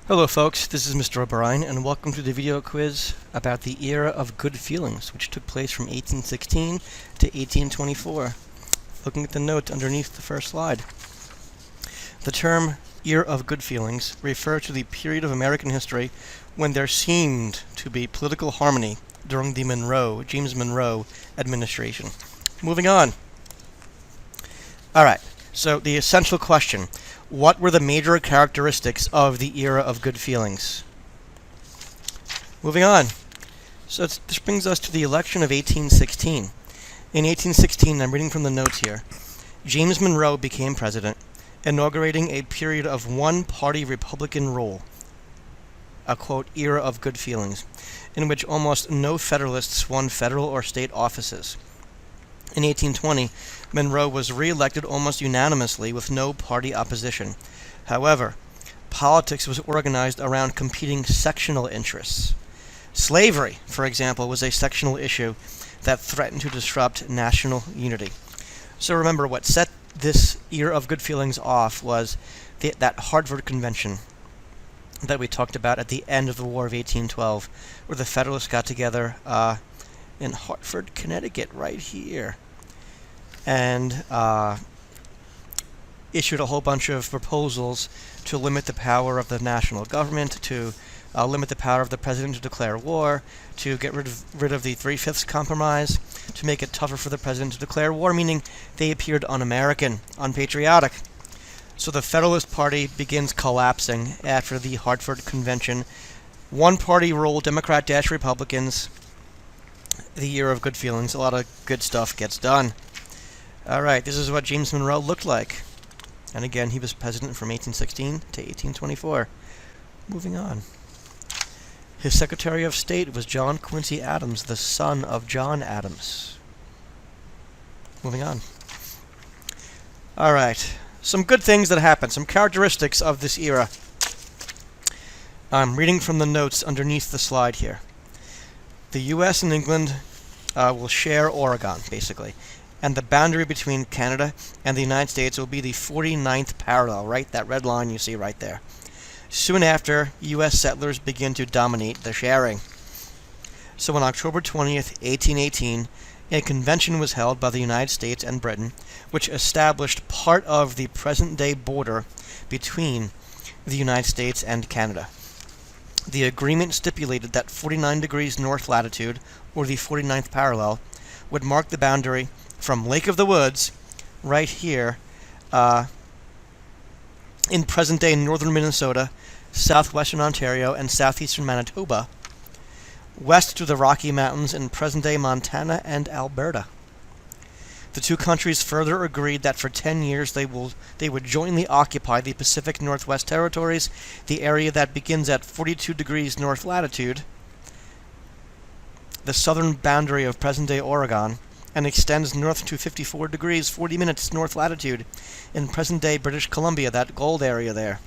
Hello folks, this is Mr. O'Brien, and welcome to the video quiz about the era of good feelings, which took place from 1816 to 1824. Looking at the note underneath the first slide. The term era of good feelings refers to the period of American history when there seemed to be political harmony during the James Monroe administration. Moving on. Alright, so the essential question. What were the major characteristics of the era of good feelings? Moving on. So this brings us to the election of 1816. In 1816, I'm reading from the notes here, James Monroe became president, inaugurating a period of one-party Republican rule, a quote, era of good feelings, in which almost no Federalists won federal or state offices. In 1820, Monroe was re-elected almost unanimously with no party opposition. However, politics was organized around competing sectional interests. Slavery, for example, was a sectional issue that threatened to disrupt national unity. So remember, what set this era of good feelings off was that Hartford Convention that we talked about at the end of the War of 1812, where the Federalists got together in Hartford, Connecticut, right here, and issued a whole bunch of proposals to limit the power of the national government, to limit the power of the president to declare war, to get rid of the Three-Fifths Compromise, to make it tougher for the president to declare war, meaning they appeared un-American, unpatriotic. So the Federalist Party begins collapsing after the Hartford Convention. One-party rule, Democrat-Republicans, the year of good feelings. A lot of good stuff gets done. Alright, this is what James Monroe looked like. And again, he was president from 1816 to 1824. Moving on. His Secretary of State was John Quincy Adams, the son of John Adams. Moving on. Alright, some good things that happened, some characteristics of this era. I'm reading from the notes underneath the slide here. The U.S. and England will share Oregon, basically. And the boundary between Canada and the United States will be the 49th parallel, right? That red line you see right there. Soon after, U.S. settlers begin to dominate the sharing. So on October 20th, 1818, a convention was held by the United States and Britain, which established part of the present-day border between the United States and Canada. The agreement stipulated that 49 degrees north latitude, or the 49th parallel, would mark the boundary from Lake of the Woods, right here, in present-day northern Minnesota, southwestern Ontario, and southeastern Manitoba, west to the Rocky Mountains in present-day Montana and Alberta. The two countries further agreed that for 10 years they would jointly occupy the Pacific Northwest Territories, the area that begins at 42 degrees north latitude, the southern boundary of present-day Oregon, and extends north to 54 degrees 40 minutes north latitude in present-day British Columbia, that gold area there.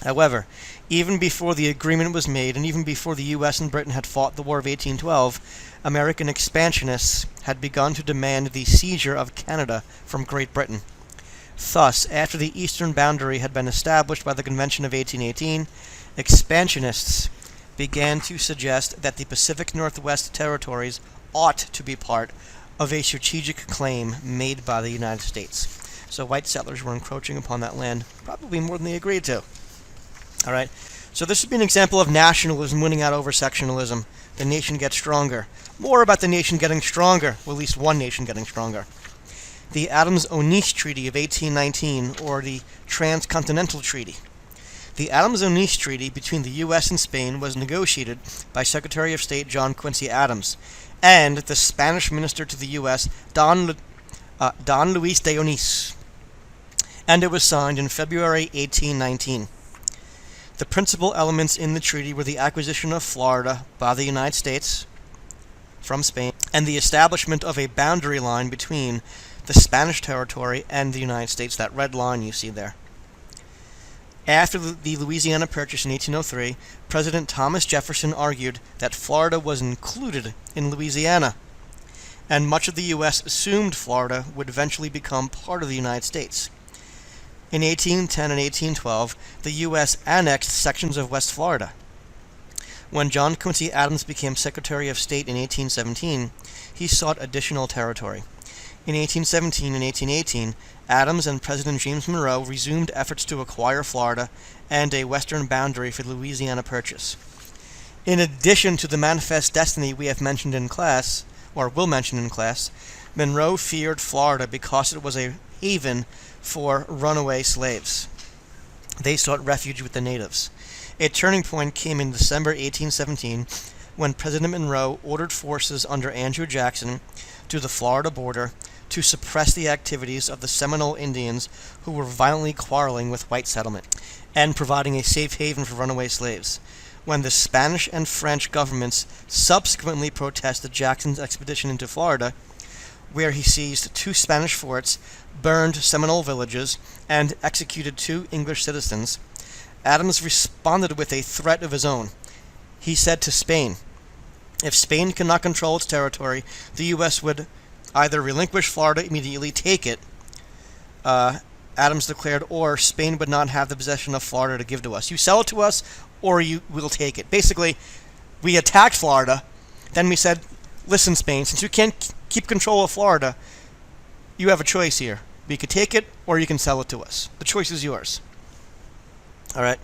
However, even before the agreement was made, and even before the U.S. and Britain had fought the War of 1812, American expansionists had begun to demand the seizure of Canada from Great Britain. Thus, after the eastern boundary had been established by the Convention of 1818, expansionists began to suggest that the Pacific Northwest Territories ought to be part of a strategic claim made by the United States. So white settlers were encroaching upon that land probably more than they agreed to. Alright, so this would be an example of nationalism winning out over sectionalism. The nation gets stronger. More about the nation getting stronger, well, at least one nation getting stronger. The Adams-Onis Treaty of 1819, or the Transcontinental Treaty. The Adams-Onis Treaty between the U.S. and Spain was negotiated by Secretary of State John Quincy Adams and the Spanish minister to the U.S., Don Luis de Onis, and it was signed in February 1819. The principal elements in the treaty were the acquisition of Florida by the United States from Spain, and the establishment of a boundary line between the Spanish territory and the United States, that red line you see there. After the Louisiana Purchase in 1803, President Thomas Jefferson argued that Florida was included in Louisiana, and much of the U.S. assumed Florida would eventually become part of the United States. In 1810 and 1812, the U.S. annexed sections of West Florida. When John Quincy Adams became Secretary of State in 1817, he sought additional territory. In 1817 and 1818, Adams and President James Monroe resumed efforts to acquire Florida and a western boundary for Louisiana Purchase. In addition to the manifest destiny we have mentioned in class, or will mention in class, Monroe feared Florida because it was a haven for runaway slaves. They sought refuge with the natives. A turning point came in December 1817 when President Monroe ordered forces under Andrew Jackson to the Florida border to suppress the activities of the Seminole Indians who were violently quarreling with white settlement and providing a safe haven for runaway slaves. When the Spanish and French governments subsequently protested Jackson's expedition into Florida, where he seized 2 Spanish forts, burned Seminole villages, and executed 2 English citizens, Adams responded with a threat of his own. He said to Spain, if Spain cannot control its territory, the U.S. would either relinquish Florida, immediately take it, Adams declared, or Spain would not have the possession of Florida to give to us. You sell it to us, or you will take it. Basically, we attacked Florida, then we said, listen, Spain, since you can't keep control of Florida, you have a choice here. We could take it, or you can sell it to us. The choice is yours. All right.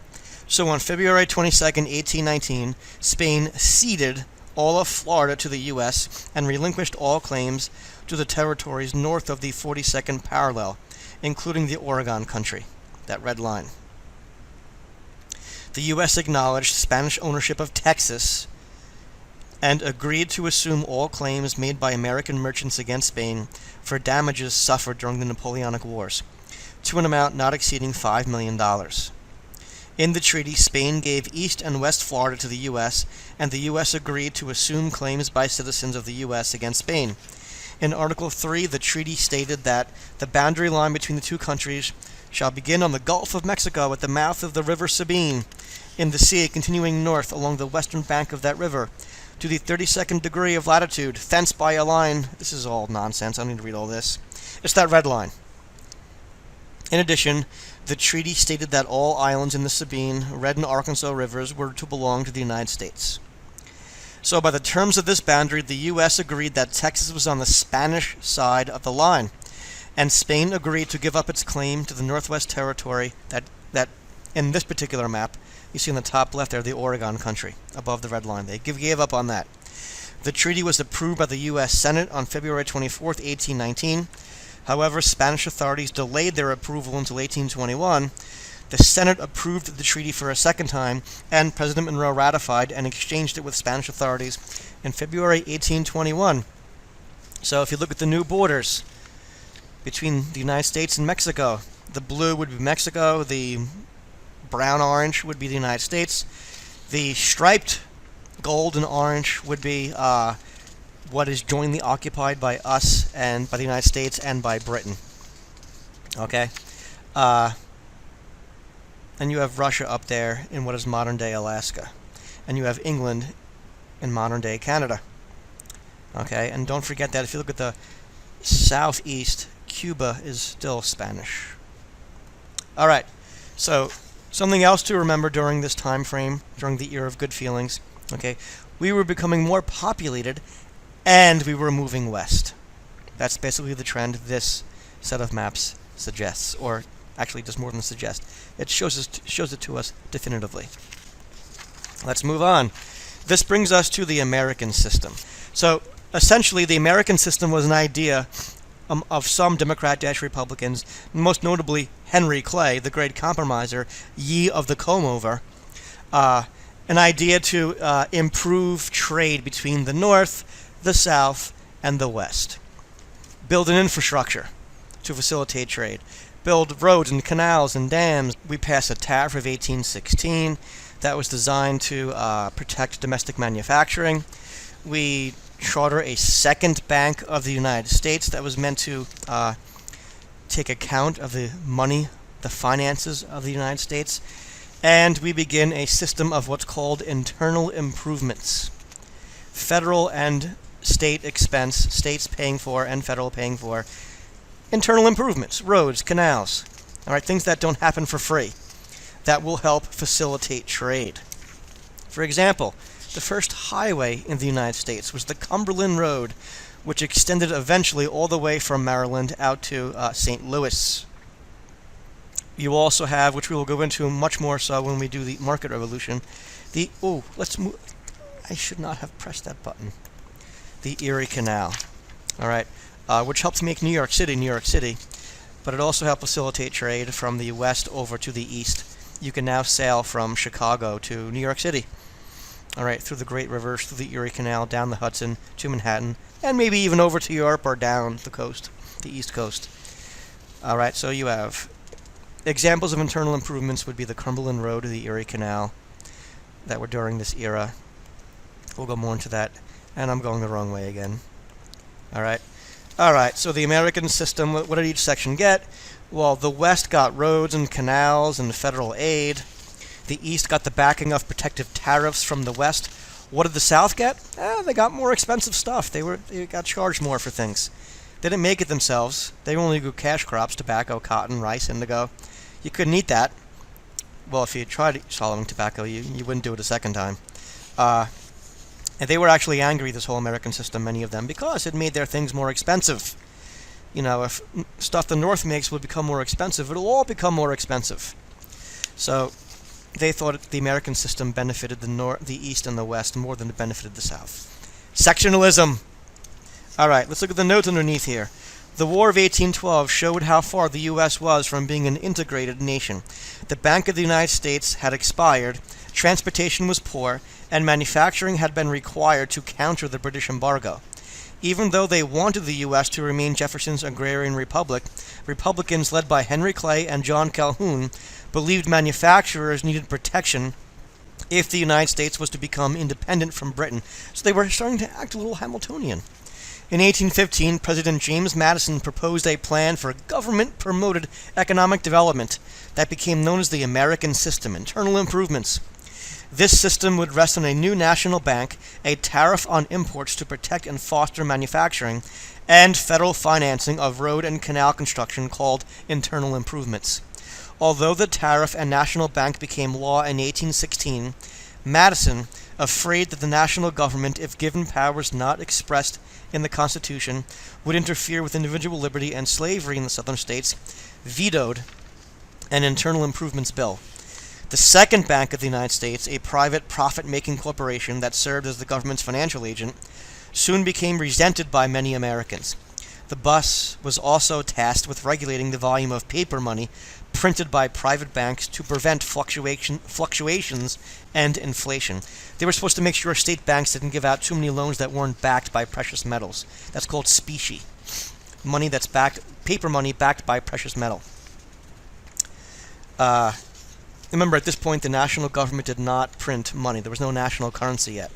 So on February 22nd, 1819, Spain ceded all of Florida to the U.S. and relinquished all claims to the territories north of the 42nd parallel, including the Oregon country, that red line. The U.S. acknowledged Spanish ownership of Texas and agreed to assume all claims made by American merchants against Spain for damages suffered during the Napoleonic Wars, to an amount not exceeding $5 million. In the treaty, Spain gave East and West Florida to the U.S., and the U.S. agreed to assume claims by citizens of the U.S. against Spain. In Article 3, the treaty stated that the boundary line between the two countries shall begin on the Gulf of Mexico at the mouth of the River Sabine, in the sea continuing north along the western bank of that river, to the 32nd degree of latitude, thence by a line. This is all nonsense. I don't need to read all this. It's that red line. In addition, the treaty stated that all islands in the Sabine, Red and Arkansas rivers were to belong to the United States. So by the terms of this boundary, the U.S. agreed that Texas was on the Spanish side of the line, and Spain agreed to give up its claim to the Northwest Territory that in this particular map, you see in the top left there, the Oregon country, above the red line. They gave up on that. The treaty was approved by the U.S. Senate on February 24th, 1819. However, Spanish authorities delayed their approval until 1821. The Senate approved the treaty for a second time, and President Monroe ratified and exchanged it with Spanish authorities in February 1821. So if you look at the new borders between the United States and Mexico, the blue would be Mexico, the brown-orange would be the United States, the striped gold and orange would be what is jointly occupied by us and by the United States and by Britain. Okay? And you have Russia up there in what is modern-day Alaska. And you have England in modern-day Canada. Okay? And don't forget that if you look at the southeast, Cuba is still Spanish. All right. So something else to remember during this time frame, during the era of good feelings, okay? We were becoming more populated, and we were moving west. That's basically the trend this set of maps suggests, or actually does more than suggest. It shows it to us definitively. Let's move on. This brings us to the American system. So essentially, the American system was an idea of some Democrat-Republicans, most notably Henry Clay, the great compromiser, ye of the comb-over, an idea to improve trade between the North, the South, and the West. Build an infrastructure to facilitate trade. Build roads and canals and dams. We passed a tariff of 1816 that was designed to protect domestic manufacturing. We charter a second bank of the United States that was meant to take account of the money, the finances of the United States. And we begin a system of what's called internal improvements. Federal and state expense, states paying for and federal paying for internal improvements, roads, canals. All right, things that don't happen for free, that will help facilitate trade. For example, the first highway in the United States was the Cumberland Road, which extended eventually all the way from Maryland out to St. Louis. You also have, which we will go into much more so when we do the market revolution, let's move. I should not have pressed that button. The Erie Canal, all right, which helped make New York City, but it also helped facilitate trade from the west over to the east. You can now sail from Chicago to New York City, all right, through the great rivers, through the Erie Canal, down the Hudson to Manhattan, and maybe even over to Europe or down the coast, the East Coast. All right, so you have examples of internal improvements would be the Cumberland Road or the Erie Canal that were during this era. We'll go more into that, and I'm going the wrong way again. All right, so the American system, what did each section get? Well, the West got roads and canals and federal aid. The East got the backing of protective tariffs from the West. What did the South get? They got more expensive stuff. They got charged more for things. They didn't make it themselves. They only grew cash crops, tobacco, cotton, rice, indigo. You couldn't eat that. Well, if you tried swallowing tobacco, you wouldn't do it a second time. And they were actually angry, this whole American system, many of them, because it made their things more expensive. You know, if stuff the North makes would become more expensive, it'll all become more expensive. So they thought the American system benefited the East and the West more than it benefited the South. Sectionalism. All right, let's look at the notes underneath here. The War of 1812 showed how far the U.S. was from being an integrated nation. The Bank of the United States had expired, transportation was poor, and manufacturing had been required to counter the British embargo. Even though they wanted the U.S. to remain Jefferson's agrarian republic, Republicans led by Henry Clay and John Calhoun believed manufacturers needed protection if the United States was to become independent from Britain. So they were starting to act a little Hamiltonian. In 1815, President James Madison proposed a plan for government-promoted economic development that became known as the American System, internal improvements. This system would rest on a new national bank, a tariff on imports to protect and foster manufacturing, and federal financing of road and canal construction called internal improvements. Although the tariff and national bank became law in 1816, Madison, afraid that the national government, if given powers not expressed in the Constitution, would interfere with individual liberty and slavery in the southern states, vetoed an internal improvements bill. The Second Bank of the United States, a private profit-making corporation that served as the government's financial agent, soon became resented by many Americans. The BUS was also tasked with regulating the volume of paper money printed by private banks to prevent fluctuations and inflation. They were supposed to make sure state banks didn't give out too many loans that weren't backed by precious metals. That's called specie. Money that's paper money backed by precious metal. Remember, at this point, the national government did not print money. There was no national currency yet.